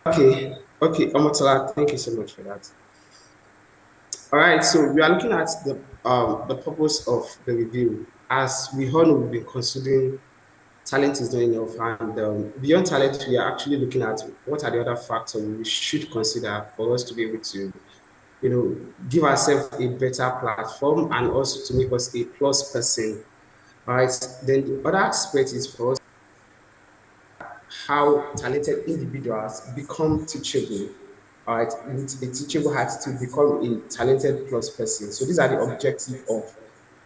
Okay, Omotola, thank you so much for that. All right, so we are looking at the purpose of the review. As we all know, we've been considering talent is not enough, and beyond talent, we are actually looking at what are the other factors we should consider for us to be able to, give ourselves a better platform and also to make us a plus person. All right, then the other aspect is for us how talented individuals become teachable. All right, with a teachable heart to become a talented plus person. So these are the objectives of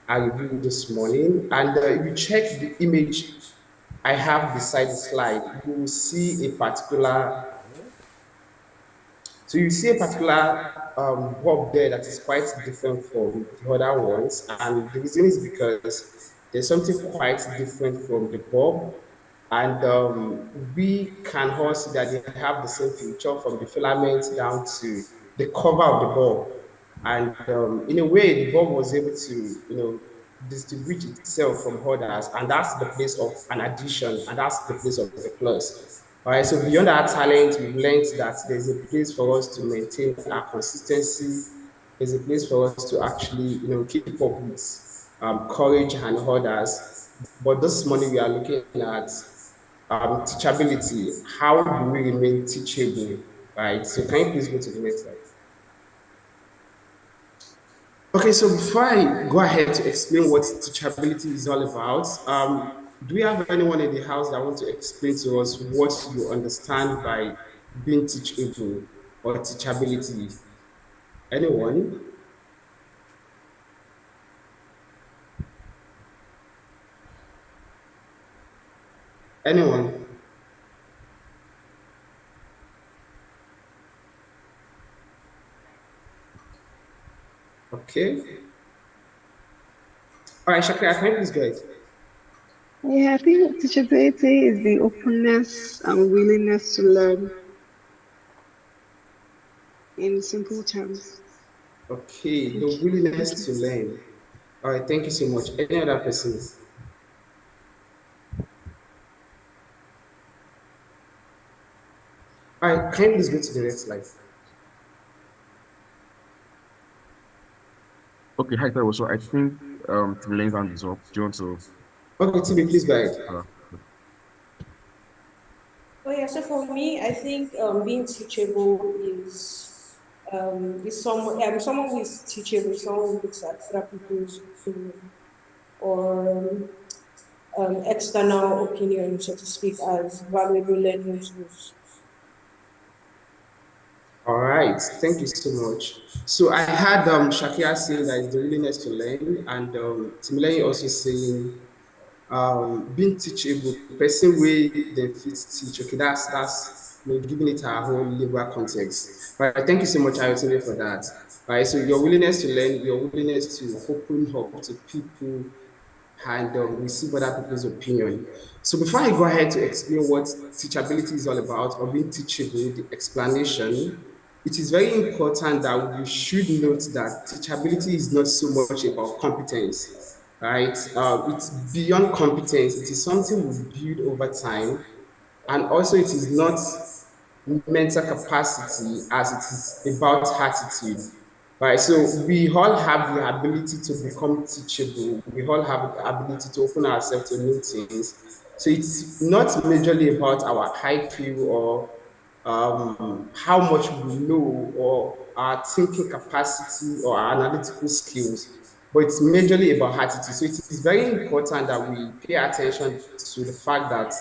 our review this morning. And if you check the image I have beside the slide, you will see a particular, so you see a particular bulb there that is quite different from the other ones. And the reason is because there's something quite different from the bulb. And we can all see that they have the same feature from the filament down to the cover of the bulb. And in a way, the bulb was able to, distinguish itself from others. And that's the place of an addition, and that's the place of the plus. All right, so beyond our talent, we've learned that there's a place for us to maintain our consistency. There's a place for us to actually, keep up with courage and others. But this morning we are looking at teachability. How do we remain teachable, right? So can you please go to the next slide? Okay, so before I go ahead to explain what teachability is all about, do we have anyone in the house that wants to explain to us what you understand by being teachable or teachability? Anyone? Anyone? Okay. All right, Shakira, can you please go ahead? Yeah, I think teachability is the openness and willingness to learn in simple terms. Okay, the willingness to learn. All right, thank you so much. Any other person? All right, can you please go to the next slide? Okay, hi, Taiwo. So I think Tim's hand is up. Do you want to? Okay, Timmy, please go ahead. Oh yeah, so for me, I think being teachable is someone who is teachable, someone who looks at other people's opinion or external opinion, so to speak, as valuable learning tools. All right, thank you so much. So I had Shakira saying that it's the willingness to learn, and Timileni also saying being teachable, the person way they fit teach. Okay, that's giving it a whole liberal context. All right, thank you so much, Ayotele, for that. All right, so your willingness to learn, your willingness to open up to people and receive other people's opinion. So before I go ahead to explain what teachability is all about or being teachable, the explanation, it is very important that we should note that teachability is not so much about competence, right? It's beyond competence. It is something we build over time. And also it is not mental capacity as it is about attitude. Right, so we all have the ability to become teachable. We all have the ability to open ourselves to new things. So it's not majorly about our IQ or how much we know or our thinking capacity or our analytical skills, but it's majorly about attitude. So it is very important that we pay attention to the fact that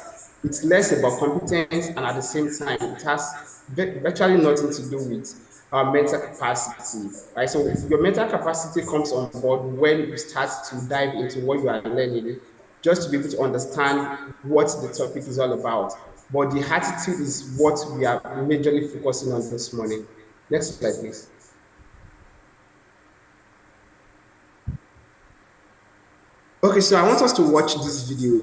it's less about competence and at the same time it has virtually nothing to do with our mental capacity, right? So your mental capacity comes on board when you start to dive into what you are learning, just to be able to understand what the topic is all about. But the attitude is what we are majorly focusing on this morning. Next slide, please. Okay, so I want us to watch this video.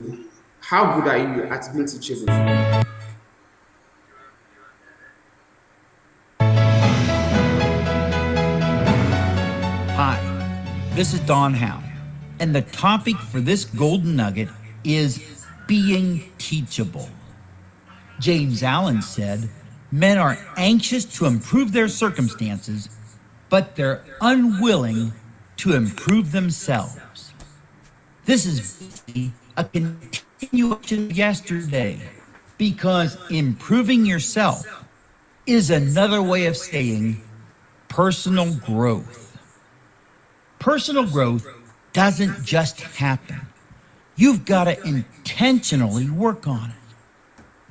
How good are you at being teachable? Hi, this is Don Howe, and the topic for this golden nugget is being teachable. James Allen said, Men are anxious to improve their circumstances, but they're unwilling to improve themselves. This is basically a continuation of yesterday, because improving yourself is another way of saying personal growth. Personal growth doesn't just happen. You've got to intentionally work on it.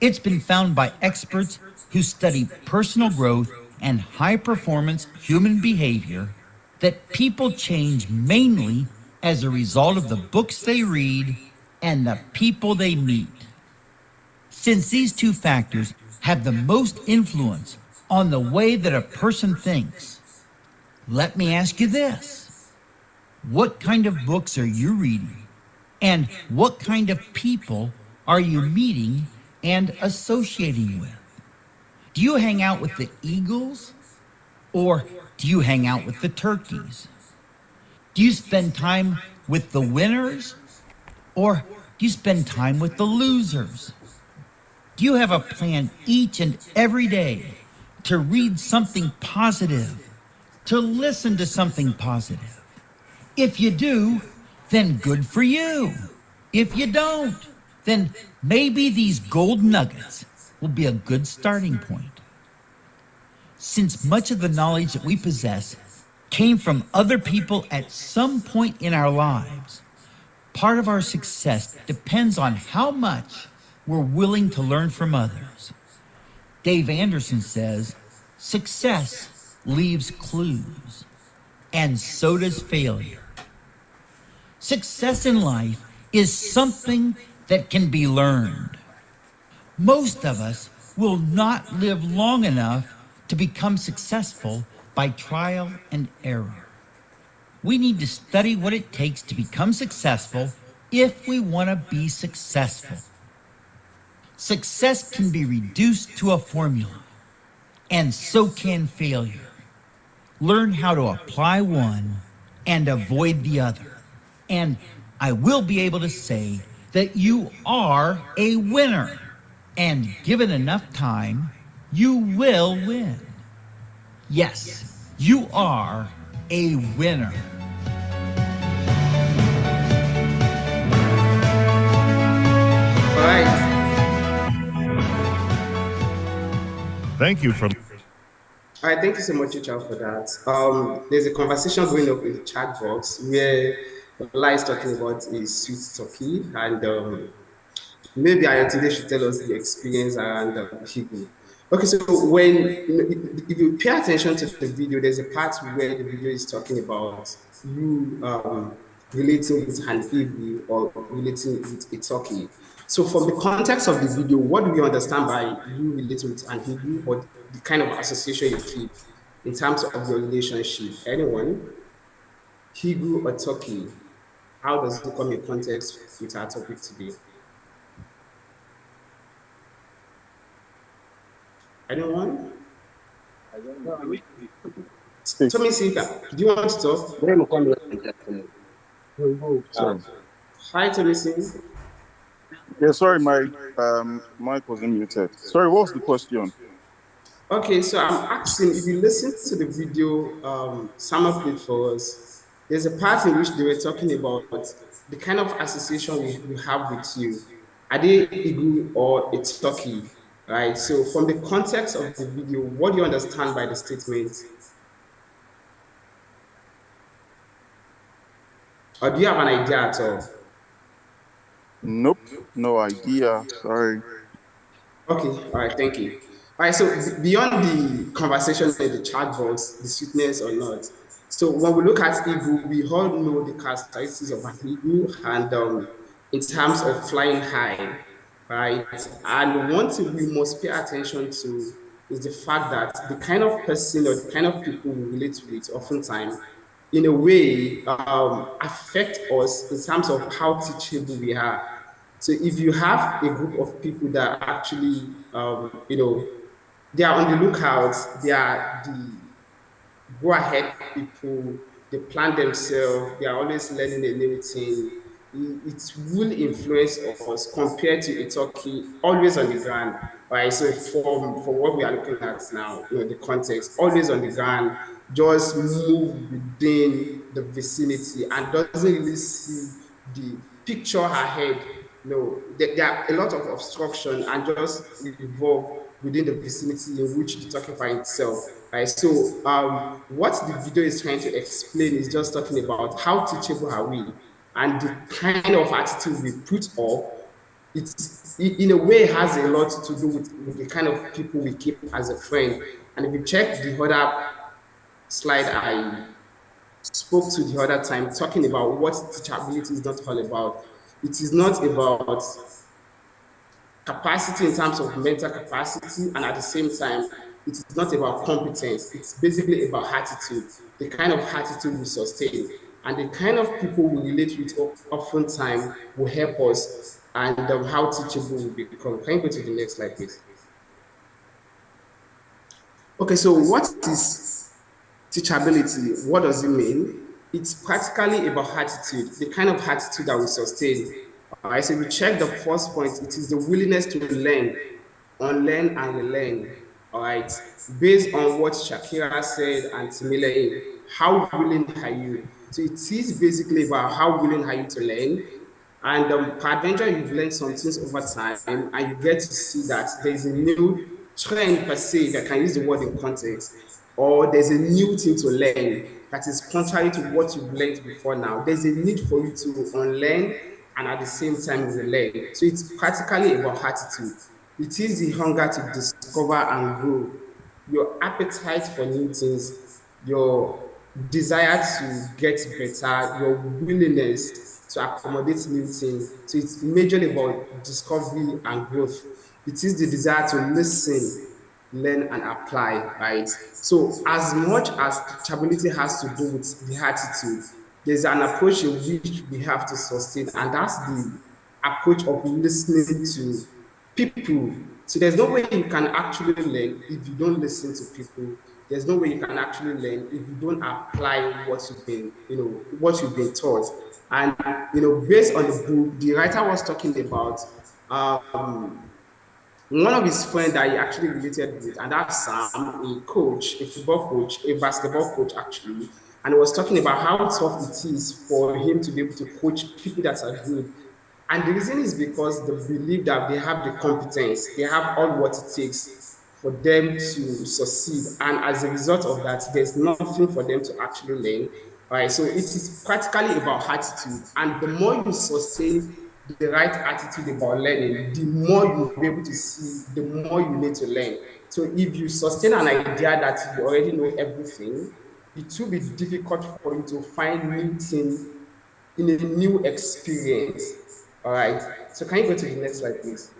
It's been found by experts who study personal growth and high-performance human behavior that people change mainly as a result of the books they read and the people they meet. Since these two factors have the most influence on the way that a person thinks, let me ask you this. What kind of books are you reading? And what kind of people are you meeting and associating with? Do you hang out with the eagles, or do you hang out with the turkeys? Do you spend time with the winners, or do you spend time with the losers? Do you have a plan each and every day to read something positive, to listen to something positive? If you do, then good for you. If you don't, then maybe these gold nuggets will be a good starting point. Since much of the knowledge that we possess came from other people at some point in our lives, part of our success depends on how much we're willing to learn from others. Dave Anderson says, success leaves clues, and so does failure. Success in life is something that can be learned. Most of us will not live long enough to become successful by trial and error. We need to study what it takes to become successful if we want to be successful. Success can be reduced to a formula, and so can failure. Learn how to apply one and avoid the other, and I will be able to say that you are a winner, and given enough time, you will win. Yes, you are a winner. All right. Thank you for. All right, thank you so much, Richard, for that. There's a conversation going up in the chat box where Ola is talking about a sweet turkey, and maybe Ayatollah should tell us the experience around Higu. Okay, so if you pay attention to the video, there's a part where the video is talking about you relating with an Igbo or relating with a turkey. So from the context of the video, what do we understand by you relating with an Igbo, or the kind of association you keep in terms of your relationship? Anyone? Igbo or turkey? How does it come in context with our topic today? Anyone? Tommy Sika, do you want to talk? Hi, Tommy Sika. Yeah, sorry, my mic wasn't muted. Sorry, what was the question? Okay, so I'm asking, if you listen to the video Summer played for us, there's a part in which they were talking about the kind of association we have with you. Are they Igbo or a turkey? Right, so from the context of the video, what do you understand by the statement? Or do you have an idea at all? Nope, no idea, sorry. Okay, all right, thank you. All right, so beyond the conversation in the chat box, the sweetness or not, so when we look at Igbo, we all know the characteristics of an Igbo, and in terms of flying high, right? And one thing we must pay attention to is the fact that the kind of person or the kind of people we relate with oftentimes, in a way, affect us in terms of how teachable we are. So if you have a group of people that actually, they are on the lookout, they are the go-ahead people, they plan themselves, they are always learning a new thing, it will influence us compared to a turkey always on the ground, right? So for what we are looking at now, the context, always on the ground, just move within the vicinity and doesn't really see the picture ahead. No, there are a lot of obstruction and just evolve within the vicinity in which the turkey finds itself. Right. So what the video is trying to explain is just talking about how teachable are we and the kind of attitude we put up. It's in a way has a lot to do with the kind of people we keep as a friend. And if you check the other slide I spoke to the other time, talking about what teachability is not all about. It is not about capacity in terms of mental capacity, and at the same time, it is not about competence. It's basically about attitude, the kind of attitude we sustain, and the kind of people we relate with oftentimes will help us and how teachable we become. Can you go to the next slide, please? Okay, so what is teachability? What does it mean? It's practically about attitude, the kind of attitude that we sustain. All right, so if you check the first point, it is the willingness to learn, unlearn and relearn. All right, based on what Shakira said and Timile, how willing are you? So it is basically about how willing are you to learn. And peradventure, you've learned some things over time, and you get to see that there's a new trend per se, if I can use the word in context, or there's a new thing to learn that is contrary to what you've learned before now. There's a need for you to unlearn and at the same time relearn. So it's practically about attitude. It is the hunger to discover and grow, your appetite for new things, your desire to get better, your willingness to accommodate new things. So it's majorly about discovery and growth. It is the desire to listen, learn, and apply, right? So as much as teachability has to do with the attitude, there's an approach in which we have to sustain, and that's the approach of listening to people. So there's no way you can actually learn if you don't listen to people. There's no way you can actually learn if you don't apply what what you've been taught. And based on the book, the writer was talking about one of his friends that he actually related with, and that's Sam, a coach, a football coach, a basketball coach actually, and he was talking about how tough it is for him to be able to coach people that are good. And the reason is because they believe that they have the competence, they have all what it takes for them to succeed. And as a result of that, there's nothing for them to actually learn. All right, so it is practically about attitude. And the more you sustain the right attitude about learning, the more you'll be able to see, the more you need to learn. So if you sustain an idea that you already know everything, it will be difficult for you to find new things in a new experience. All right, so can you go to the next slide, please?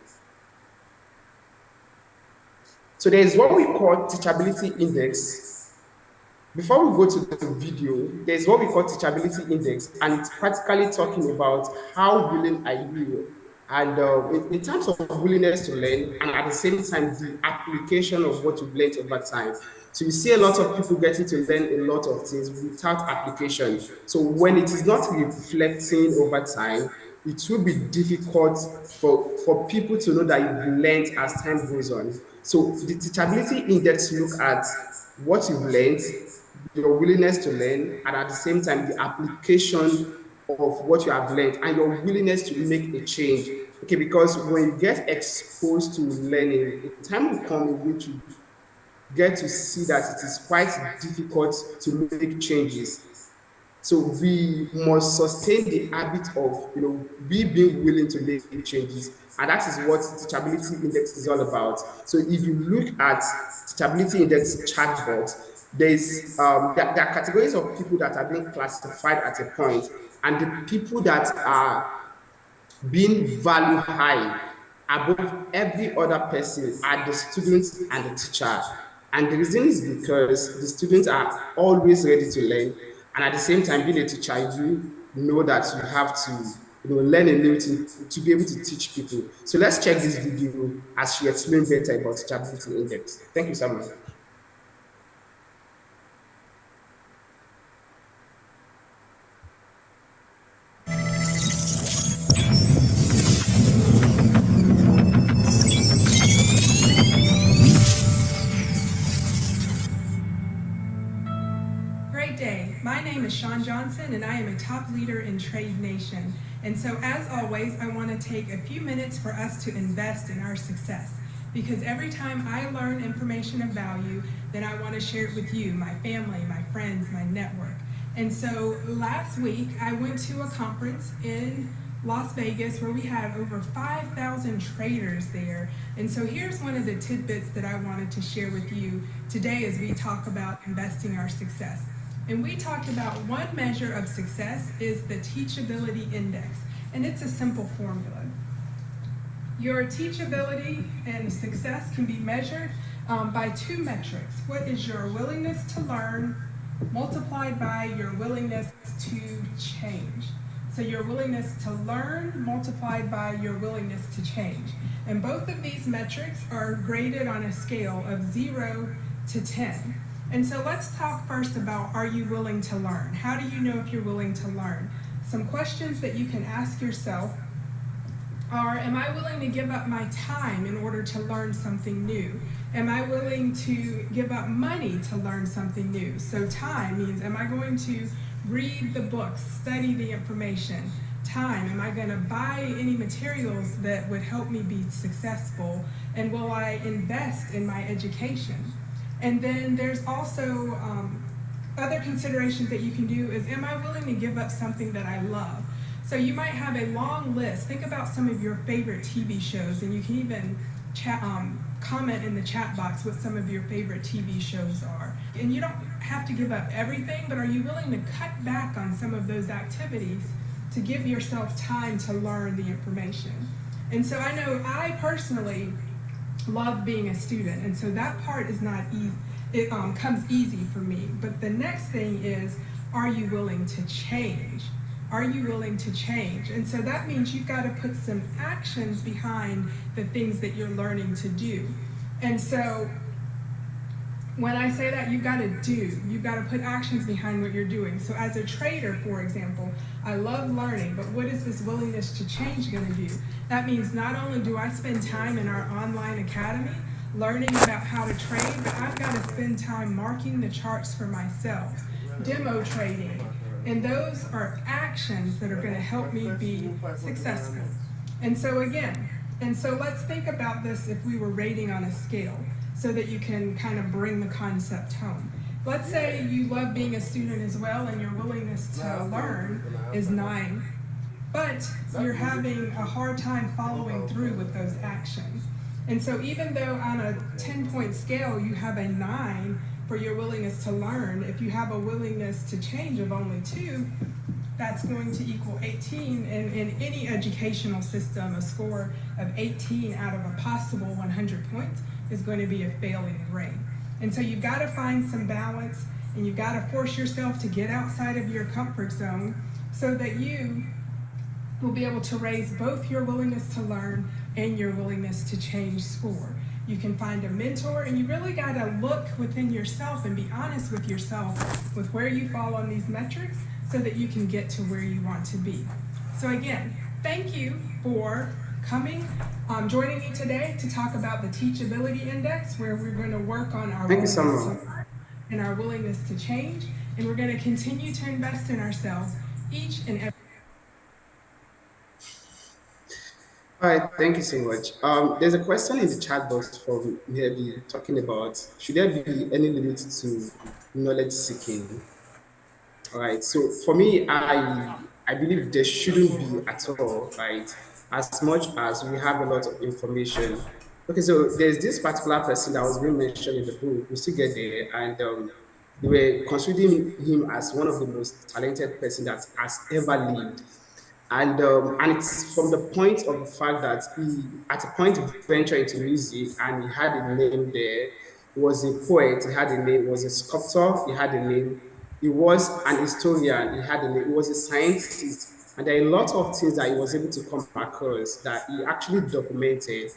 So there's what we call teachability index. Before we go to the video, there's what we call teachability index, and it's practically talking about how willing are you, and in terms of willingness to learn, and at the same time, the application of what you've learned over time. So you see a lot of people getting to learn a lot of things without application. So when it is not reflecting over time, it will be difficult for people to know that you've learned as time goes on. So the teachability index look at what you've learned, your willingness to learn, and at the same time, the application of what you have learned and your willingness to make a change. Okay, because when you get exposed to learning, a time will come in which you get to see that it is quite difficult to make changes. So we must sustain the habit of, we being willing to make changes. And that is what teachability index is all about. So if you look at teachability index chart box, there are categories of people that are being classified at a point, and the people that are being valued high above every other person are the students and the teacher. And the reason is because the students are always ready to learn, and at the same time, being a teacher, you know that you have to learn a new thing to be able to teach people. So let's check this video as she explains better about teachability index. Thank you so much. My name is Sean Johnson, and I am a top leader in Trade Nation. And so, as always, I want to take a few minutes for us to invest in our success. Because every time I learn information of value, then I want to share it with you, my family, my friends, my network. And so last week, I went to a conference in Las Vegas where we had over 5,000 traders there. And so here's one of the tidbits that I wanted to share with you today as we talk about investing our success. And we talked about one measure of success is the Teachability Index, and it's a simple formula. Your teachability and success can be measured by two metrics. What is your willingness to learn multiplied by your willingness to change? So your willingness to learn multiplied by your willingness to change. And both of these metrics are graded on a scale of 0 to 10. And so let's talk first about, are you willing to learn? How do you know if you're willing to learn? Some questions that you can ask yourself are, am I willing to give up my time in order to learn something new? Am I willing to give up money to learn something new? So time means, am I going to read the books, study the information? Time, am I going to buy any materials that would help me be successful? And will I invest in my education? And then there's also other considerations that you can do is, am I willing to give up something that I love? So you might have a long list. Think about some of your favorite TV shows, and you can even comment in the chat box what some of your favorite TV shows are. And you don't have to give up everything, but are you willing to cut back on some of those activities to give yourself time to learn the information? And so I know I personally love being a student, and so that part is not easy. It comes easy for me. But the next thing is, are you willing to change? Are you willing to change? And so that means you've got to put some actions behind the things that you're learning to do. And so when I say that, you've got to put actions behind what you're doing. So as a trader, for example, I love learning, but what is this willingness to change going to do? That means not only do I spend time in our online academy learning about how to trade, but I've got to spend time marking the charts for myself, demo trading. And those are actions that are going to help me be successful. And so let's think about this if we were rating on a scale so that you can kind of bring the concept home. Let's say you love being a student as well and your willingness to learn is 9, but you're having a hard time following through with those actions. And so even though on a 10-point scale you have a 9, for your willingness to learn, if you have a willingness to change of only 2, that's going to equal 18. And in any educational system, a score of 18 out of a possible 100 points is going to be a failing grade. And so you've got to find some balance, and you've got to force yourself to get outside of your comfort zone so that you will be able to raise both your willingness to learn and your willingness to change score. You can find a mentor, and you really got to look within yourself and be honest with yourself with where you fall on these metrics so that you can get to where you want to be. So again, thank you for coming, joining me today to talk about the Teachability Index, where we're going to work on our willingness to learn and our willingness to change, and we're going to continue to invest in ourselves each and every. All right, thank you so much. There's a question in the chat box from maybe talking about, should there be any limit to knowledge seeking? All right, so for me, I believe there shouldn't be at all, right? As much as we have a lot of information. Okay, so there's this particular person that was being mentioned in the book, we still get there, and they were considering him as one of the most talented person that has ever lived. And it's from the point of the fact that he, at a point, ventured into music, and he had a name there. He was a poet, he had a name. He was a sculptor, he had a name. He was an historian, he had a name. He was a scientist. And there are a lot of things that he was able to come across that he actually documented,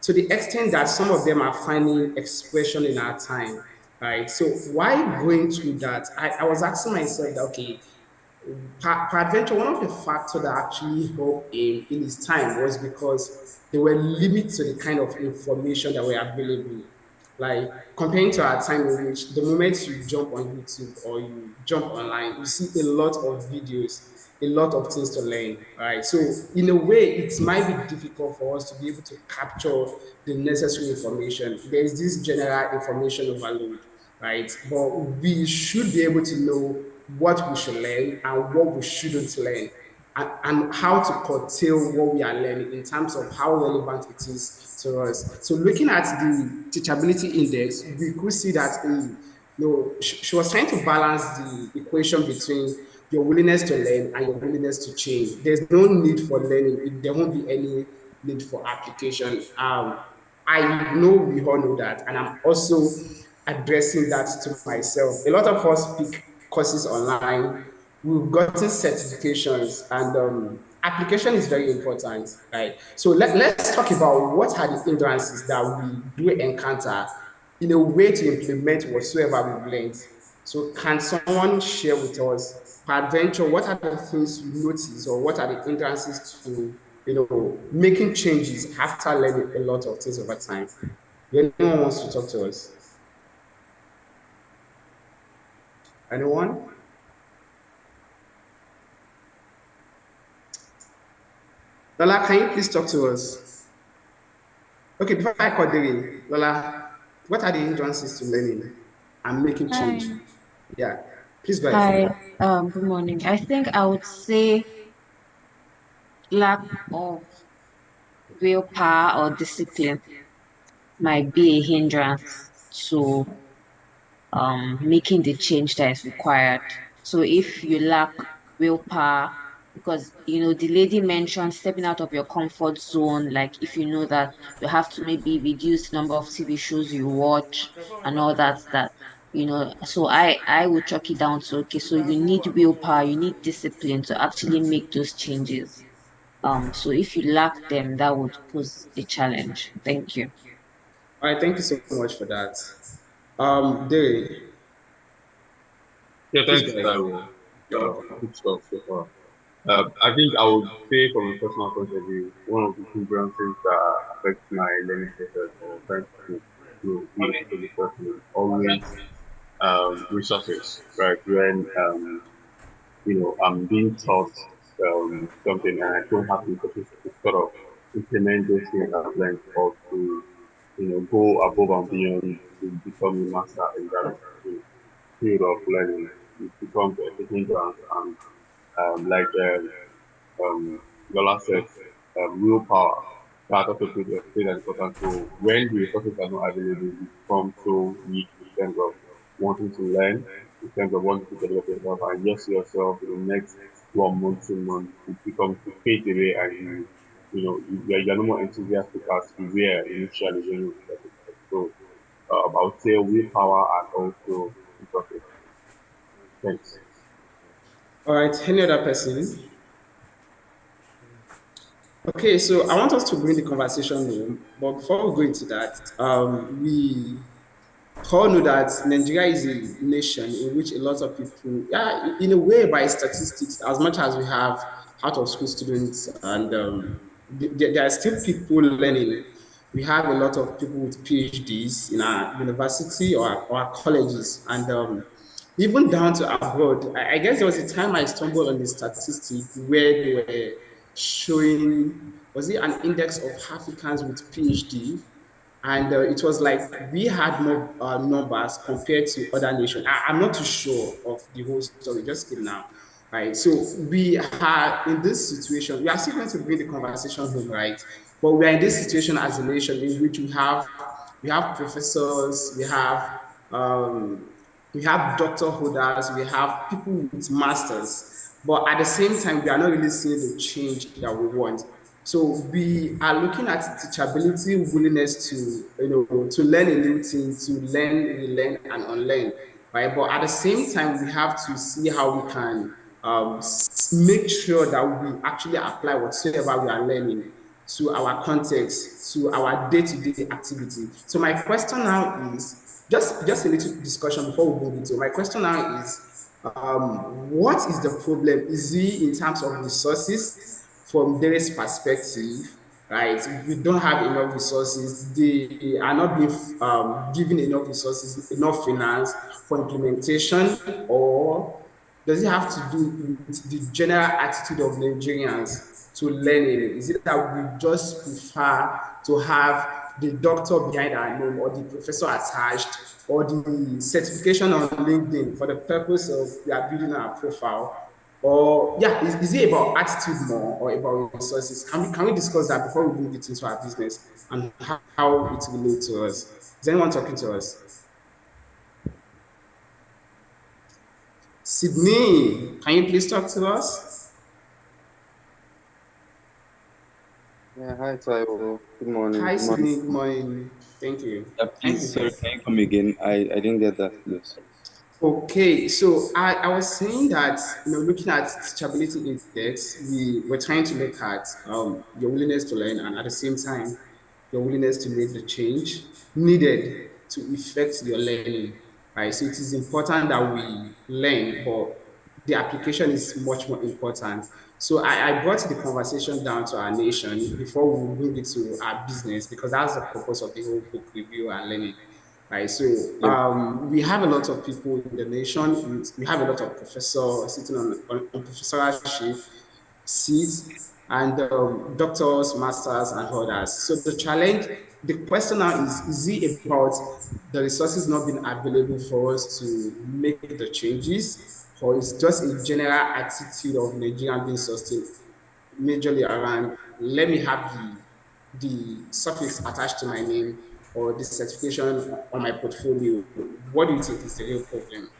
to the extent that some of them are finding expression in our time, right? So why going through that? I was asking myself that, okay, peradventure, one of the factors that actually helped him in his time was because there were limits to the kind of information that were available. Like comparing to our time in which the moment you jump on YouTube or you jump online, you see a lot of videos, a lot of things to learn, right? So in a way, it might be difficult for us to be able to capture the necessary information. There's this general information overload, right? But we should be able to know what we should learn and what we shouldn't learn, and how to curtail what we are learning in terms of how relevant it is to us. So looking at the teachability index, we could see that she was trying to balance the equation between your willingness to learn and your willingness to change. There's no need for learning if there won't be any need for application. I know we all know that, and I'm also addressing that to myself. A lot of us pick courses online. We've gotten certifications, and application is very important, right? So let's talk about what are the hindrances that we do encounter in a way to implement whatsoever we've learned. So can someone share with us, peradventure, what are the things you notice, or what are the hindrances to making changes after learning a lot of things over time? If anyone wants to talk to us? Anyone? Lola, can you please talk to us? Okay, before I call Dere, Lola, what are the hindrances to learning and making change? Hi. Yeah, please go ahead. Hi. Good morning. I think I would say lack of willpower or discipline might be a hindrance to making the change that is required. So if you lack willpower, because the lady mentioned stepping out of your comfort zone, like if you know that you have to maybe reduce the number of TV shows you watch and all that, so I would chalk it down to, okay, so you need willpower, you need discipline to actually make those changes. So if you lack them, that would pose a challenge. Thank you. All right, thank you so much for that. Dere, Yeah, please thanks, go ahead. Taiwo. Good stuff so far. I think I would say from a personal point of view, one of the hindrances that affects my learning process or trying to be able to the person is always resources, right? When I'm being taught something and I don't have the resources to sort of implement those things I've learned or to go above and beyond to become a master in that field of learning. It becomes a hindrance and like Lola said, willpower. That also plays an important role. When the resources are not available, you become so weak in terms of wanting to learn, in terms of wanting to develop yourself, and just yourself in the next 1 month, 2 months, it becomes to fade away, and you're no more enthusiastic as you were initially when you started. So, I would say willpower and also resources. Thanks. All right, any other person? Okay, so I want us to bring the conversation home, but before we go into that, we all know that Nigeria is a nation in which a lot of people, yeah, in a way, by statistics, as much as we have out of school students, and there are still people learning. We have a lot of people with PhDs in our university or our colleges, and even down to abroad. I guess there was a time I stumbled on the statistic where they were showing, was it an index of Africans with PhD? And it was like we had more numbers compared to other nations. I'm not too sure of the whole story, just kidding now. Right. So we are in this situation. We are still going to bring the conversation home, right? But we are in this situation as a nation in which we have professors, um, we have doctor holders, we have people with masters, but at the same time, we are not really seeing the change that we want. So we are looking at teachability, willingness to to learn a new thing, to learn, relearn, and unlearn, right? But at the same time, we have to see how we can make sure that we actually apply whatsoever we are learning to our context, to our day-to-day activity. So my question now is just a little discussion before we move into. My question now is, what is the problem? Is it in terms of resources from Derek's perspective? right? We don't have enough resources. They are not being given enough resources, enough finance for implementation, or does it have to do with the general attitude of Nigerians to learning? Is it that we just prefer to have the doctor behind our name or the professor attached or the certification on LinkedIn for the purpose of we are building our profile? Or yeah, is it about attitude more or about resources? Can we discuss that before we move it into our business and how it relates to us? Is anyone talking to us? Sydney, can you please talk to us? Yeah, hi Taiwo. Good morning. Hi, Good morning. Sydney. Good morning. Thank you. Thank Please, sorry, you. can you come again? I didn't get that, please. Okay, so I was saying that looking at teachability index, we were trying to look at your willingness to learn and at the same time your willingness to make the change needed to effect your learning. Right. So it is important that we learn, but the application is much more important. So I brought the conversation down to our nation before we bring it to our business because that's the purpose of the whole book review and learning. Right. So Yep. we have a lot of people in the nation. We have a lot of professors sitting on professorship seats and doctors, masters, and others. So the challenge, the question now is it about the resources not being available for us to make the changes, or it's just a general attitude of Nigerian being sustained majorly around let me have the suffix attached to my name or the certification on my portfolio. What do you think is the real problem?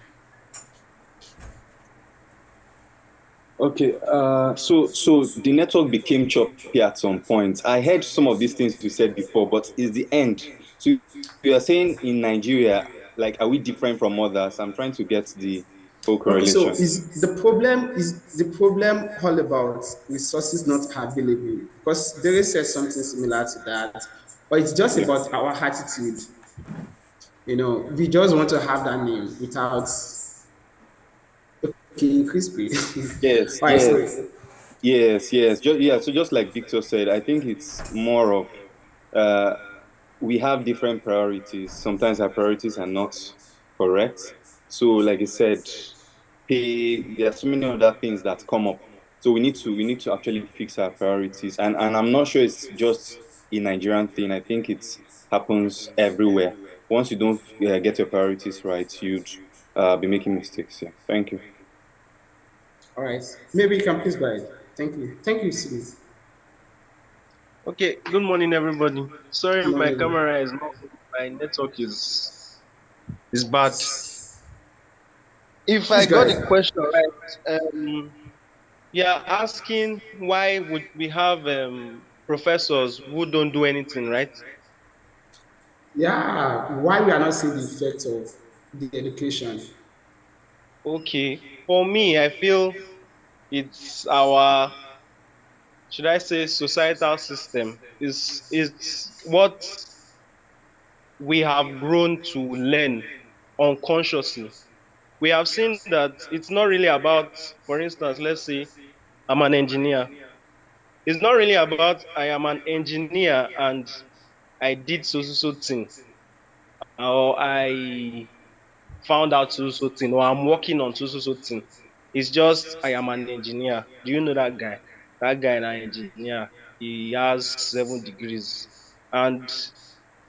Okay, so the network became choppy at some point. I heard some of these things you said before, but is the end. So you are saying in Nigeria, like, are we different from others? I'm trying to get the whole Okay, so correlation. is the problem all about resources not available? Because Dere said something similar to that, or it's just Yeah. about our attitude. We just want to have that name without okay, crispy. Yes, All right, yes, so yes. Yeah, so just like Victor said, I think it's more of uh, we have different priorities. Sometimes our priorities are not correct. So, like I said, there are so many other things that come up. So we need to actually fix our priorities. And I'm not sure it's just a Nigerian thing. I think it happens everywhere. Once you don't get your priorities right, you'd be making mistakes. Yeah. Thank you. all right, maybe you can please go ahead. Thank you, Sidi. Okay, good morning, everybody. Sorry, my Morning. camera is not. My network is bad. If I Please go got the ahead. question right, yeah, asking why would we have professors who don't do anything, right? Yeah, why we are not seeing the effect of the education? Okay, for me, I feel it's our, should I say, societal system. It's what we have grown to learn unconsciously. We have seen that it's not really about, for instance, let's say I'm an engineer. It's not really about I am an engineer and I did so thing, or I found out so thing, or I'm working on so thing. It's just I am an engineer. Do you know that guy? That guy, an engineer, he has 7 degrees. And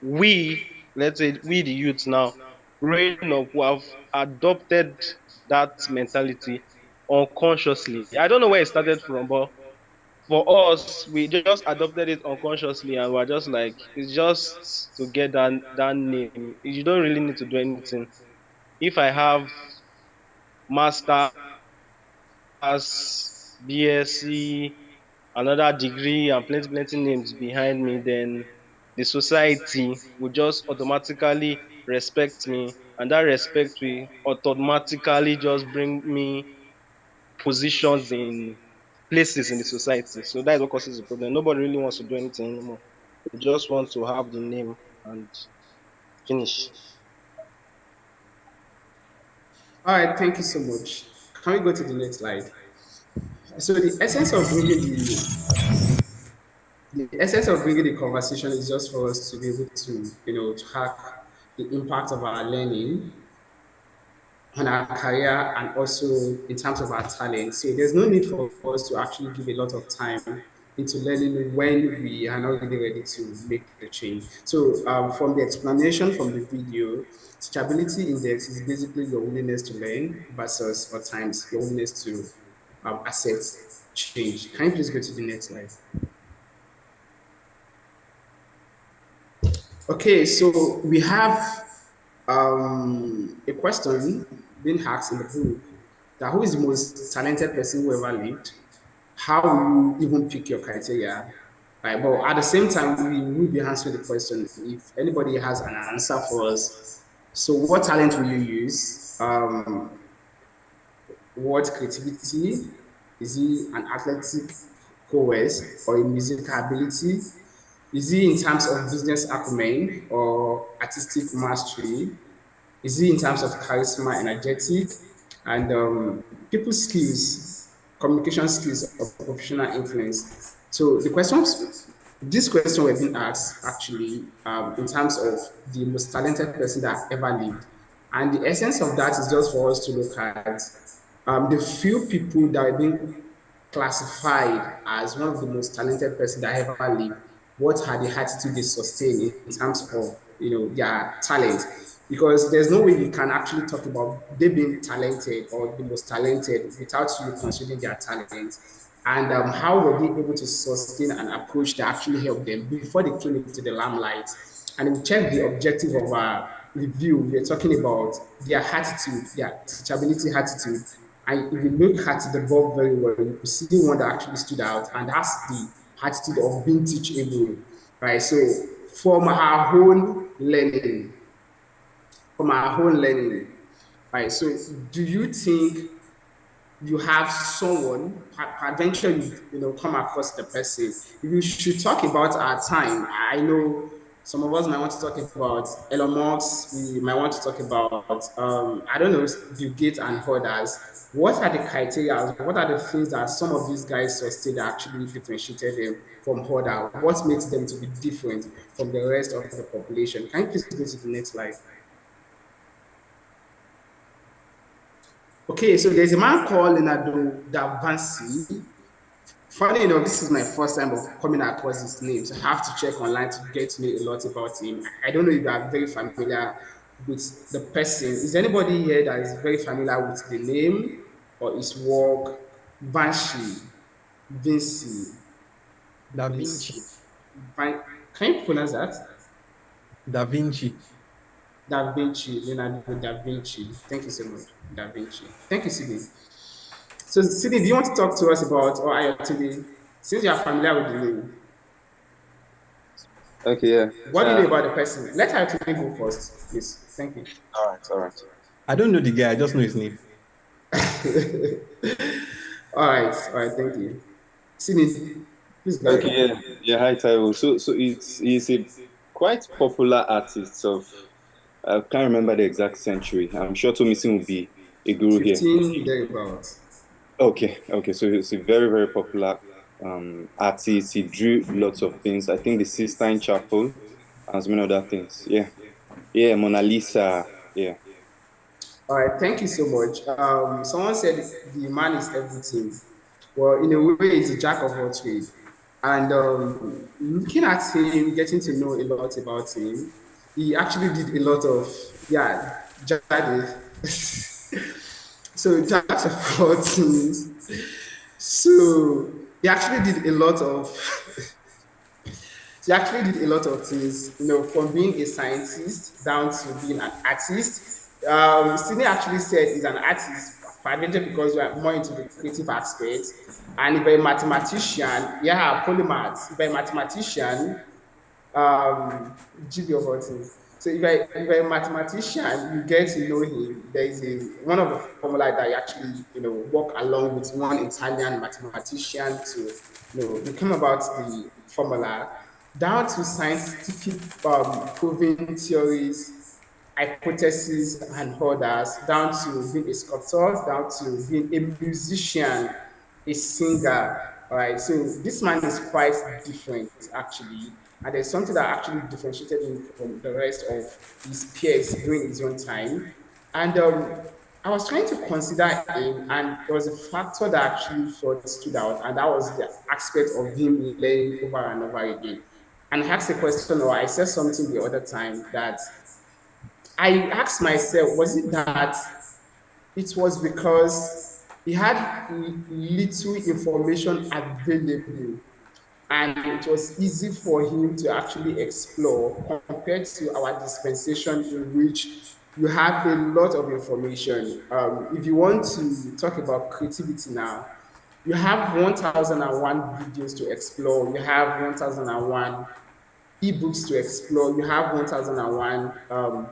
let's say we the youth now, growing up, who have adopted that mentality unconsciously. I don't know where it started from, but for us, we just adopted it unconsciously, and we're just like, it's just to get that name. You don't really need to do anything. If I have masters, BSc, another degree, and plenty names behind me, then the society will just automatically respect me, and that respect will automatically just bring me positions in places in the society. So that is what causes the problem. Nobody really wants to do anything anymore. They just want to have the name and finish. All right, thank you so much. Can we go to the next slide? So the essence of bringing the the essence of bringing the conversation is just for us to be able to, to hack the impact of our learning on our career and also in terms of our talent. So there's no need for us to actually give a lot of time into learning when we are not really ready to make the change. So from the explanation from the video, teachability index is basically your willingness to learn versus or times your willingness to accept change. Can you please go to the next slide? Okay, so we have a question being asked in the book that who is the most talented person who ever lived? How will you even pick your criteria? Right, but at the same time, we will be answering the question if anybody has an answer for us. So, what talent will you use? What creativity? Is he an athletic prowess or a musical ability? Is he in terms of business acumen or artistic mastery? Is he in terms of charisma, energetic, and people skills, communication skills, or professional influence? So this question we've been asked actually in terms of the most talented person that ever lived. And the essence of that is just for us to look at the few people that have been classified as one of the most talented person that ever lived. What are the attitude they sustain in terms of their talent? Because there's no way you can actually talk about they being talented or the most talented without you considering their talent. And how were they able to sustain an approach that actually helped them before they came into the limelight? And we check the objective of our review. We're talking about their attitude, their teachability attitude. And if you look at the book very well, you see one that actually stood out, and that's the attitude of being teachable, right? So from our own learning, right? So do you think you have someone, adventure you come across the person? We should talk about our time. I know some of us might want to talk about Elon Musk. We might want to talk about I don't know, Bill Gates and others. What are the criteria? What are the things that some of these guys sustain that actually differentiated them from others? What makes them to be different from the rest of the population? Can you please go to the next slide? Okay, so there's a man called Leonardo da Vinci. Funny enough, this is my first time of coming across his name, so I have to check online to get to know a lot about him. I don't know if you are very familiar with the person. Is anybody here that is very familiar with the name or his work? Vinci. Da Vinci. Can you pronounce that? Da Vinci. Da Vinci, Leonardo da Vinci. Thank you so much, Da Vinci. Thank you, Sydney. So, Sydney, do you want to talk to us about, or Ayotide, since you are familiar with the name? Okay, yeah. What do you know about the person? Let Ayotide go first, please. Thank you. All right. I don't know the guy, I just know his name. All right, thank you. Sydney, please go ahead. Okay, yeah, hi, Taiwo. So he's a quite popular artist of, I can't remember the exact century. I'm sure Tomisin will be a guru 15 here. thereabouts. Okay. So he's a very, very popular artist. He drew lots of things. I think the Sistine Chapel and so many other things. Yeah, Mona Lisa. Yeah. All right, thank you so much. Someone said the man is everything. Well, in a way, he's a jack of all trades. And looking at him, getting to know a lot about him, he actually did a lot of, so jacks of all things. So he actually did a lot of things, from being a scientist down to being an artist. Sydney actually said he's an artist, primarily because we are more into the creative aspect. And if you're a mathematician, polymath. If you're a mathematician, GB of all things. So if you're a mathematician, you get to know him. There is one of the formula that you actually, work along with one Italian mathematician to, we came about the formula down to scientific proving theories, hypotheses, and others, down to being a sculptor, down to being a musician, a singer, All right, so this man is quite different actually, and there's something that actually differentiated him from the rest of his peers during his own time. And I was trying to consider him, and there was a factor that actually felt stood out, and that was the aspect of him learning over and over again. And I asked a question, or I said something the other time that I asked myself, was it that it was because he had little information available and it was easy for him to actually explore compared to our dispensation in which you have a lot of information. If you want to talk about creativity now, you have 1001 videos to explore, you have 1001 ebooks to explore, you have 1001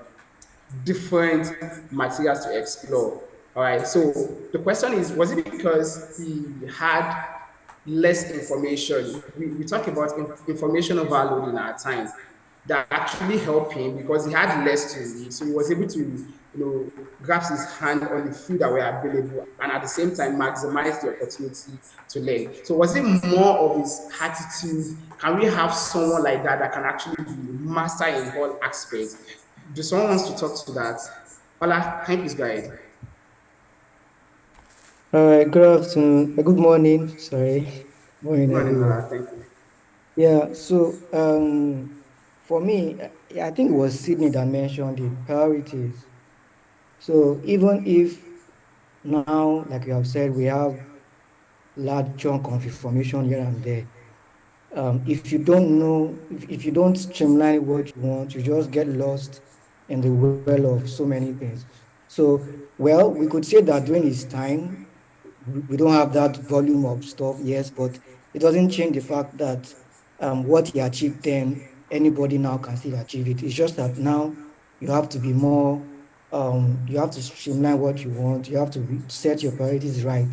different materials to explore. All right. So the question is, was it because he had less information? We talk about information overload in our time that actually helped him because he had less to read. So he was able to, grasp his hand on the few that were available and at the same time maximize the opportunity to learn. So was it more of his attitude? Can we have someone like that that can actually be master in all aspects? Do someone wants to talk to that? Ola, can you please go ahead? All right, good afternoon. Good morning. Sorry. Morning, Good morning, everyone. Ola. Thank you. Yeah, so for me, I think it was Sydney that mentioned the priorities. So even if now, like you have said, we have large chunk of information here and there, if you don't know, if you don't streamline what you want, you just get lost in the well of so many things. So, well, we could say that during his time, we don't have that volume of stuff, yes, but it doesn't change the fact that what he achieved then, anybody now can still achieve it. It's just that now you have to be more, you have to streamline what you want, you have to set your priorities right.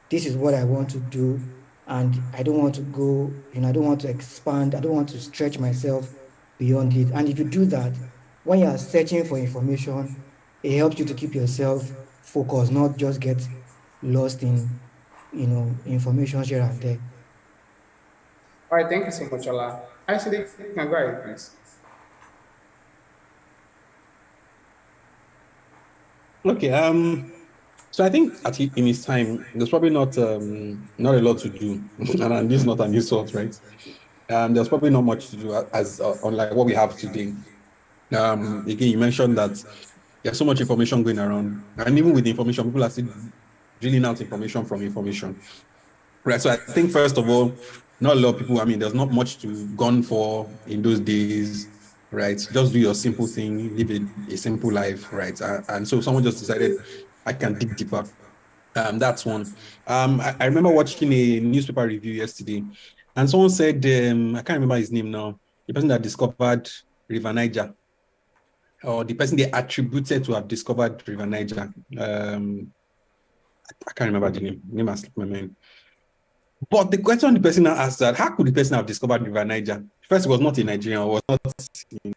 This is what I want to do, and I don't want to go, I don't want to expand, I don't want to stretch myself beyond it. And if you do that, when you are searching for information, it helps you to keep yourself focused, not just get lost in, information here and there. All right, thank you so much, Ola. Actually, you can go ahead, please. Okay. So I think in his time, there's probably not a lot to do, and this is not an insult, right? There's probably not much to do as unlike what we have today. Again, you mentioned that there's so much information going around, and even with the information, people are still drilling out information from information, right? So I think first of all, not a lot of people. I mean, there's not much to gun for in those days, right? Just do your simple thing, live a simple life, right? And so someone just decided, I can dig deeper. That's one. I remember watching a newspaper review yesterday, and someone said, I can't remember his name now, the person that discovered River Niger, or the person they attributed to have discovered River Niger. I can't remember the name. Name has slipped my mind. But the question the person now asked that, how could the person have discovered River Niger? First, it was not in Nigeria, it was not in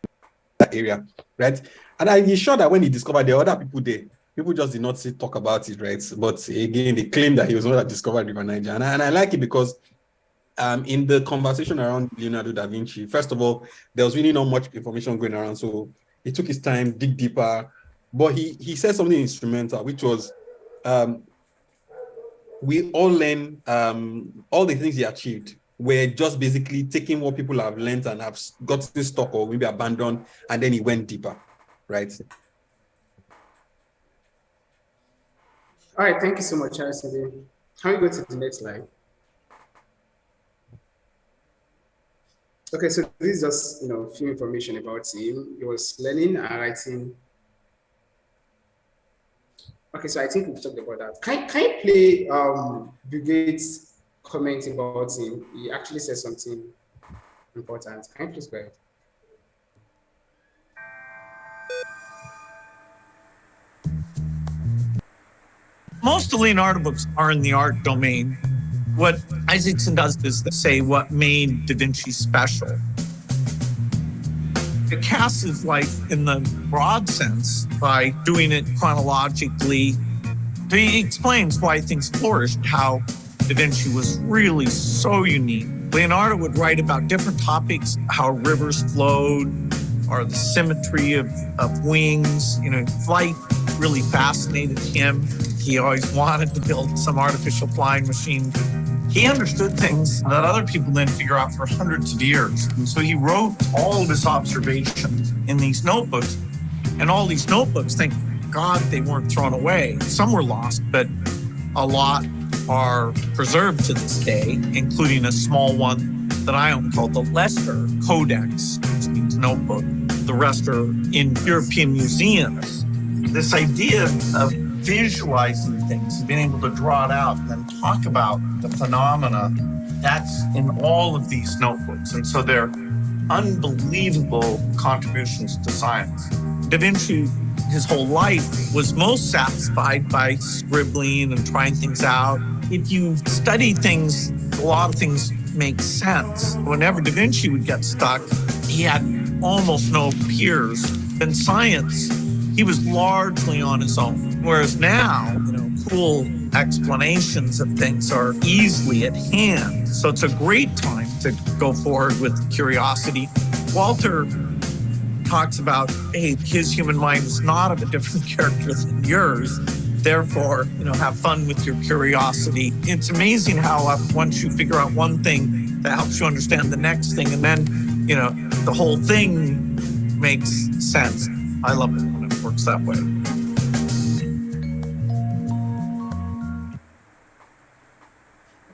that area, right? And I'm sure that when he discovered there were other people there, people just did not talk about it, right? But again, they claim that he was the one that discovered River Niger. And I like it because in the conversation around Leonardo da Vinci, first of all, there was really not much information going around. So he took his time, dig deeper. But he said something instrumental, which was, we all learn, all the things he achieved were just basically taking what people have learned and have gotten stuck or maybe abandoned, and then he went deeper, right? All right, thank you so much, Araceli. Can we go to the next slide? Okay, so this is just few information about him. He was learning and writing. Okay, so I think we've talked about that. Can you play Brigade's comment about him? He actually said something important. Can you please go ahead? Most of Leonardo books are in the art domain. What Isaacson does is say what made Da Vinci special. It casts his life in the broad sense by doing it chronologically. He explains why things flourished, how Da Da Vinci was really so unique. Leonardo would write about different topics, how rivers flowed, or the symmetry of wings. Flight really fascinated him. He always wanted to build some artificial flying machine. He understood things that other people didn't figure out for hundreds of years. And so he wrote all of his observations in these notebooks. And all these notebooks, thank God they weren't thrown away. Some were lost, but a lot are preserved to this day, including a small one that I own called the Leicester Codex, which means notebook. The rest are in European museums. This idea of visualizing things, being able to draw it out and then talk about the phenomena, that's in all of these notebooks. And so they're unbelievable contributions to science. Da Vinci, his whole life, was most satisfied by scribbling and trying things out. If you study things, a lot of things make sense. Whenever Da Vinci would get stuck, he had almost no peers. In science, he was largely on his own. Whereas now, cool explanations of things are easily at hand. So it's a great time to go forward with curiosity. Walter talks about, hey, his human mind is not of a different character than yours. Therefore, have fun with your curiosity. It's amazing how once you figure out one thing, that helps you understand the next thing. And then, the whole thing makes sense. I love it when it works that way.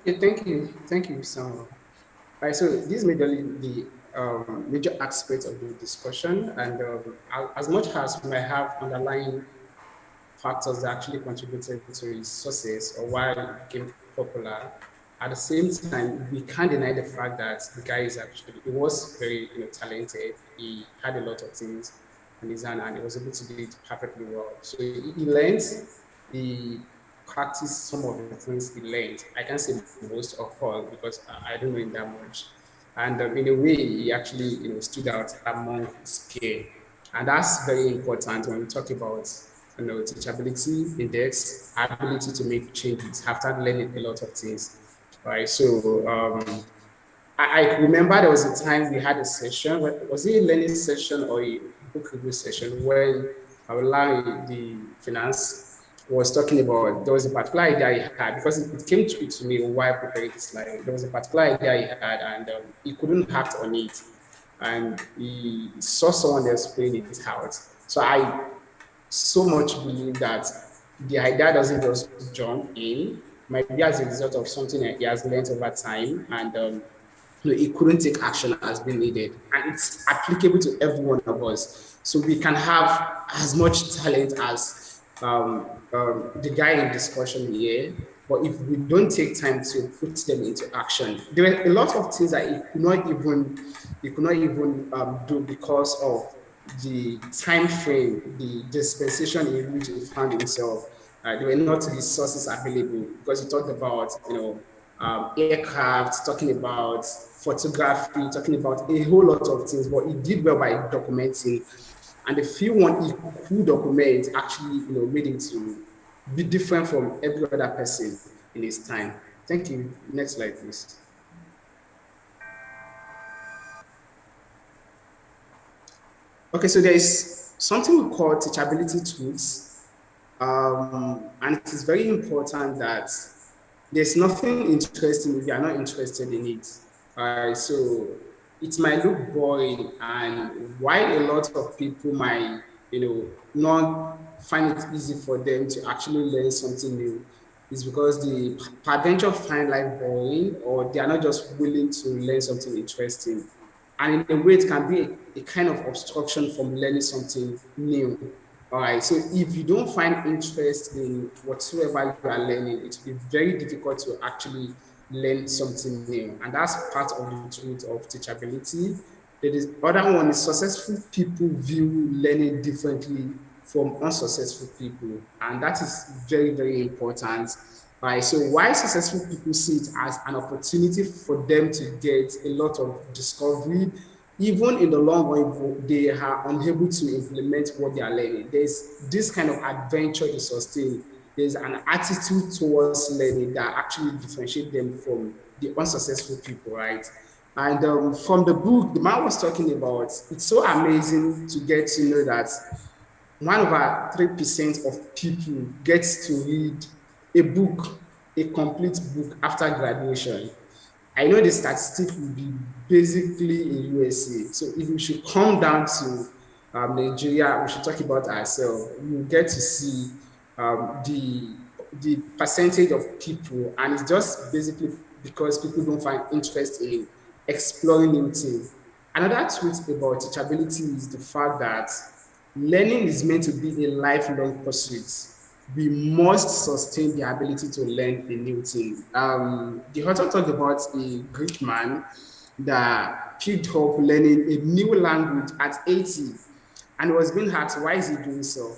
Okay, thank you, Samuel. All right, so this is majorly the major aspect of the discussion, and as much as we might have underlying factors that actually contributed to his success or why it became popular, at the same time, we can't deny the fact that the guy he was very talented. He had a lot of things on his hand, and he was able to do it perfectly well. So he learned, he practiced some of the things he learned. I can't say most of all because I don't know him that much. And in a way, he actually stood out among his peers. And that's very important when we talk about teachability index, ability to make changes after learning a lot of things. Right. So I remember there was a time we had a session. Was it a learning session or a book review session when Larry, the finance, was talking about, there was a particular idea he had, because it came to me while preparing this slide. There was a particular idea he had, and he couldn't act on it. And he saw someone else playing it out. So I so much believe that the idea doesn't just jump in, might be as a result of something that he has learned over time, and he couldn't take action as being needed. And it's applicable to every one of us. So we can have as much talent as the guy in discussion here, but if we don't take time to put them into action, there are a lot of things that he could not even do because of the time frame, the dispensation in which he found himself. There were not resources available, because he talked about aircraft, talking about photography, talking about a whole lot of things, but he did well by documenting. And the few one he could document actually made him to be different from every other person in his time. Thank you. Next slide, please. Okay, so there is something we call teachability tools. And it is very important that there's nothing interesting if you are not interested in it. So it might look boring, and why a lot of people might, not find it easy for them to actually learn something new is because the peradventure find life boring, or they are not just willing to learn something interesting. And in a way, it can be a kind of obstruction from learning something new. All right, so if you don't find interest in whatsoever you are learning, it will be very difficult to actually learn something new. And that's part of the truth of teachability. The other one is successful people view learning differently from unsuccessful people. And that is very, very important. All right, so why successful people see it as an opportunity for them to get a lot of discovery, even in the long run, they are unable to implement what they are learning. There's this kind of adventure to sustain there's an attitude towards learning that actually differentiates them from the unsuccessful people, right? And from the book, the man was talking about, it's so amazing to get to know that 1/3% of people gets to read a book, a complete book after graduation. I know the statistic will be basically in USA. So if we should come down to Nigeria, we should talk about ourselves. We will get to see the percentage of people, and it's just basically because people don't find interest in exploring new things. Another truth about teachability is the fact that learning is meant to be a lifelong pursuit. We must sustain the ability to learn a new thing. The author talked about a Greek man that picked up learning a new language at 80 and was being asked, why is he doing so?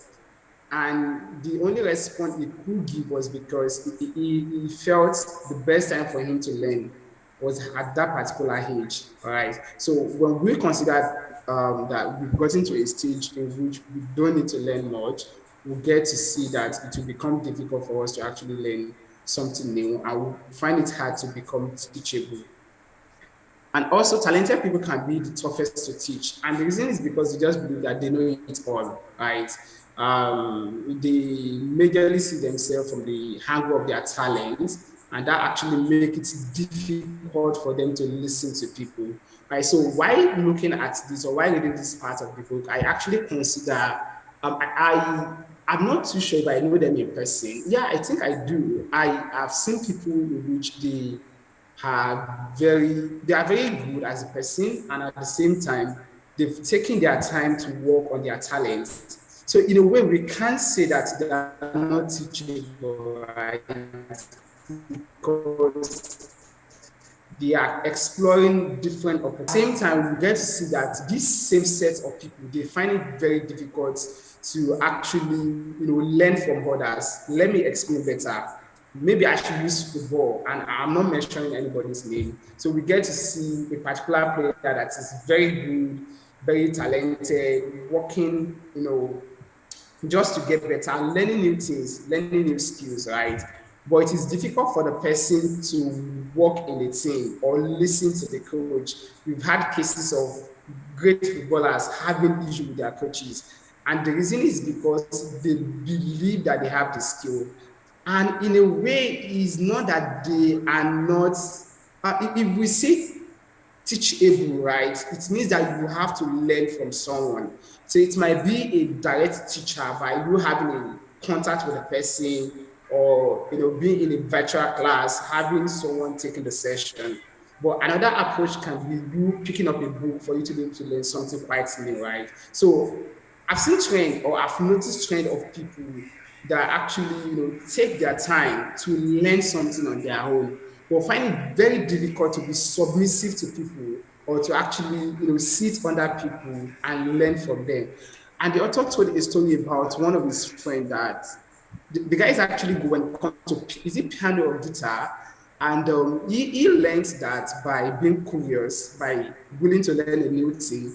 And the only response he could give was because he felt the best time for him to learn was at that particular age. All right. So when we consider that we've gotten to a stage in which we don't need to learn much, we'll get to see that it will become difficult for us to actually learn something new, and we'll find it hard to become teachable. And also, talented people can be the toughest to teach. And the reason is because they just believe that they know it all, right? They majorly see themselves from the angle of their talents, and that actually makes it difficult for them to listen to people. Right? So while looking at this, or while reading this part of the book, I actually consider, I'm not too sure if I know them in person. Yeah, I think I do. I have seen people in which they are very good as a person, and at the same time, they've taken their time to work on their talents. So in a way, we can't say that they are not teachable, right? Because they are exploring different opportunities. At the same time, we get to see that this same set of people, they find it very difficult to actually, learn from others. Let me explain better. Maybe I should use football, and I'm not mentioning anybody's name. So we get to see a particular player that is very good, very talented, working, just to get better, learning new things, learning new skills, right? But it is difficult for the person to work in a team or listen to the coach. We've had cases of great footballers having issues with their coaches. And the reason is because they believe that they have the skill. And in a way, it's not that they are not, if we say teachable, right, it means that you have to learn from someone. So it might be a direct teacher by you having a contact with a person, or being in a virtual class, having someone taking the session. But another approach can be you picking up a book for you to be able to learn something quite new, right? So I've seen trend, or I've noticed trend of people that actually take their time to learn something on their own, but find it very difficult to be submissive to people, or to actually sit under people and learn from them. And the author told a story about one of his friends that the guy is actually good when it comes to, is it piano or guitar? And he learned that by being curious, by willing to learn a new thing.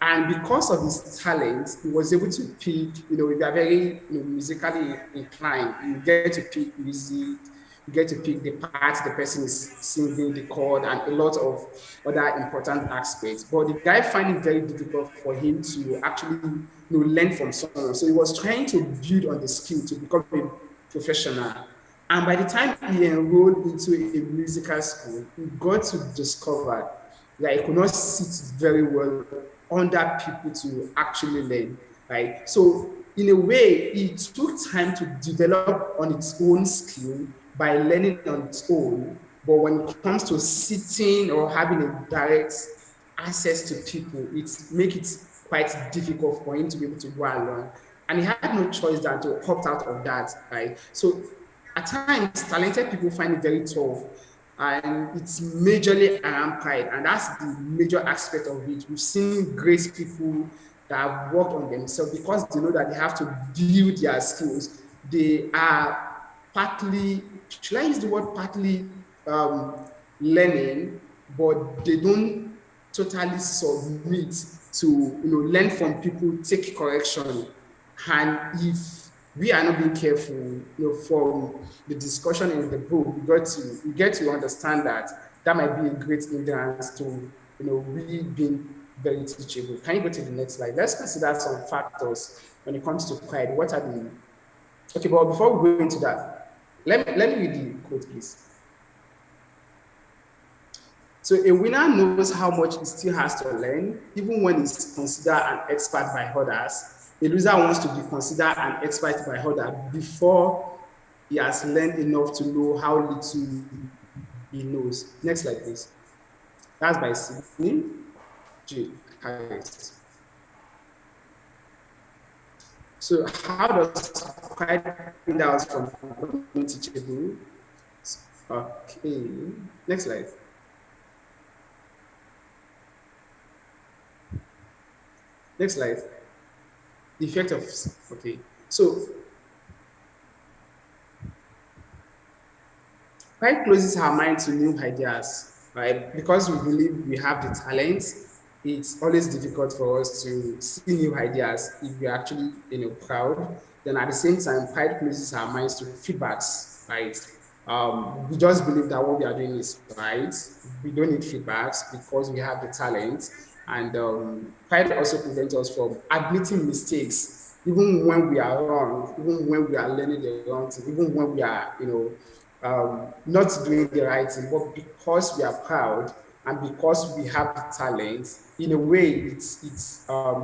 And because of his talent, he was able to pick, if you are very musically inclined, you get to pick music, you get to pick the part the person is singing, the chord, and a lot of other important aspects. But the guy found it very difficult for him to actually learn from someone. So he was trying to build on the skill to become a professional. And by the time he enrolled into a musical school, he got to discover that he could not sit very well under people to actually learn, right? So in a way, it took time to develop on its own skill by learning on its own. But when it comes to sitting or having a direct access to people, it makes it quite difficult for him to be able to go along. And he had no choice than to opt out of that, right? So at times, talented people find it very tough. And it's majorly around pride, and that's the major aspect of it. We've seen great people that have worked on themselves because they know that they have to build their skills. They are partly, should I use the word partly learning, but they don't totally submit to learn from people, take correction. And if we are not being careful, from the discussion in the book, we get to understand that that might be a great hindrance to, we being very teachable. Can you go to the next slide? Let's consider some factors when it comes to pride. What are the, okay, but before we go into that, let me read the quote, please. So a winner knows how much he still has to learn, even when he's considered an expert by others. A loser wants to be considered an expert by others before he has learned enough to know how little he knows. Next slide, please. That's by Sydney J. Harris. So how does pride bring out from being teachable? Okay, next slide. Next slide. The effect of, okay. So pride closes our mind to new ideas, right? Because we believe we have the talent, it's always difficult for us to see new ideas if we're actually, proud. Then at the same time, pride closes our minds to feedbacks, right? We just believe that what we are doing is right. We don't need feedbacks because we have the talent. And pride also prevents us from admitting mistakes, even when we are wrong, even when we are learning the wrong thing, even when we are, not doing the right thing, but because we are proud and because we have the talent, in a way, it's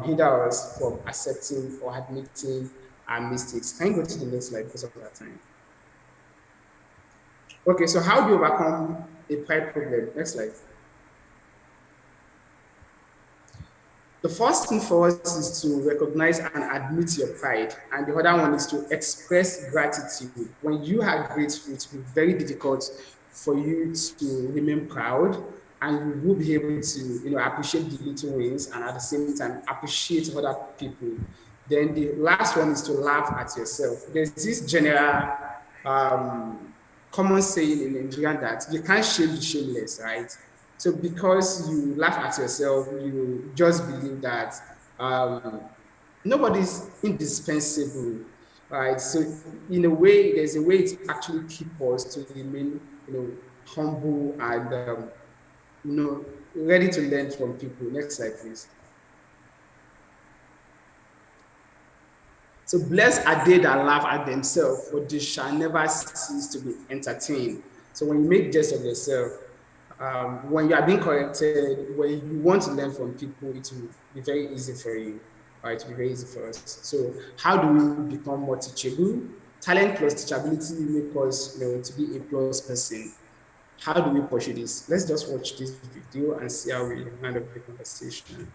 hinder us from accepting or admitting our mistakes. Can you go to the next slide because of that time? Okay, so how do you overcome a pride problem? Next slide. The first thing for us is to recognize and admit your pride, and the other one is to express gratitude. When you are grateful, it will be very difficult for you to remain proud, and you will be able to, appreciate the little wins and at the same time appreciate other people. Then the last one is to laugh at yourself. There's this general common saying in Nigeria that you can't shame the shameless, right? So because you laugh at yourself, you just believe that nobody's indispensable, right? So in a way, there's a way to actually keep us to remain, humble and ready to learn from people. Next slide, please. So blessed are they that laugh at themselves, for they shall never cease to be entertained. So when you make jest of yourself, when you are being corrected, when you want to learn from people, it will be very easy for you. Right? It will be very easy for us. So how do we become more teachable? Talent plus teachability make us, to be a plus person. How do we pursue this? Let's just watch this video and see how we end up the conversation.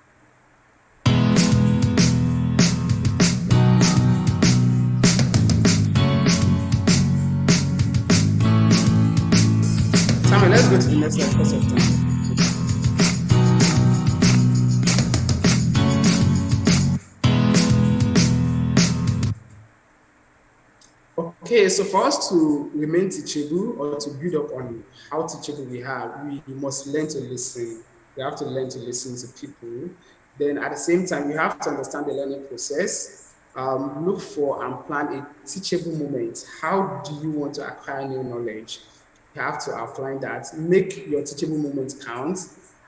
Samuel, let's go to the next slide because of time. Okay, so for us to remain teachable or to build up on how teachable we must learn to listen. We have to learn to listen to people. Then at the same time, we have to understand the learning process, look for and plan a teachable moment. How do you want to acquire new knowledge? You have to outline that, make your teachable moments count,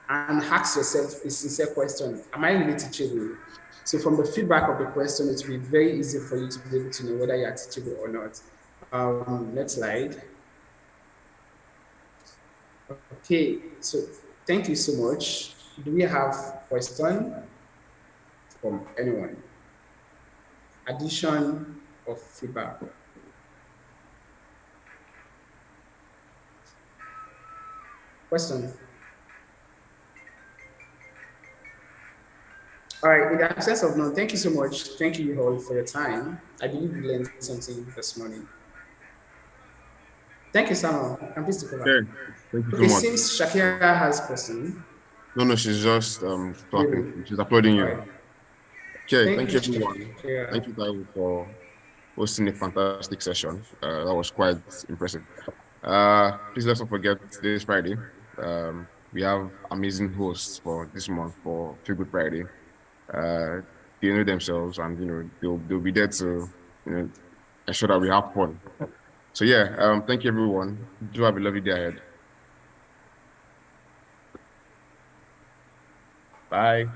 and ask yourself a sincere question. Am I really teachable? So from the feedback of the question, it will be very easy for you to be able to know whether you are teachable or not. Next slide. Okay, so thank you so much. Do we have question from anyone? Addition of feedback. Question. All right, in the absence of none, thank you so much. Thank you all for your time. I believe we learned something this morning. Thank you, Samuel. I'm pleased to cover. Okay, thank you so Okay, much. since Shakira has question. No, she's just clapping. She's applauding you. Right. Okay, thank you everyone. Shakira. Thank you, Taiwo, for hosting a fantastic session. That was quite impressive. Please let's not forget this Friday. We have amazing hosts for this month for Feel Good Friday. They know themselves, and they'll be there to ensure that we have fun. So yeah, thank you everyone. Do have a lovely day ahead. Bye.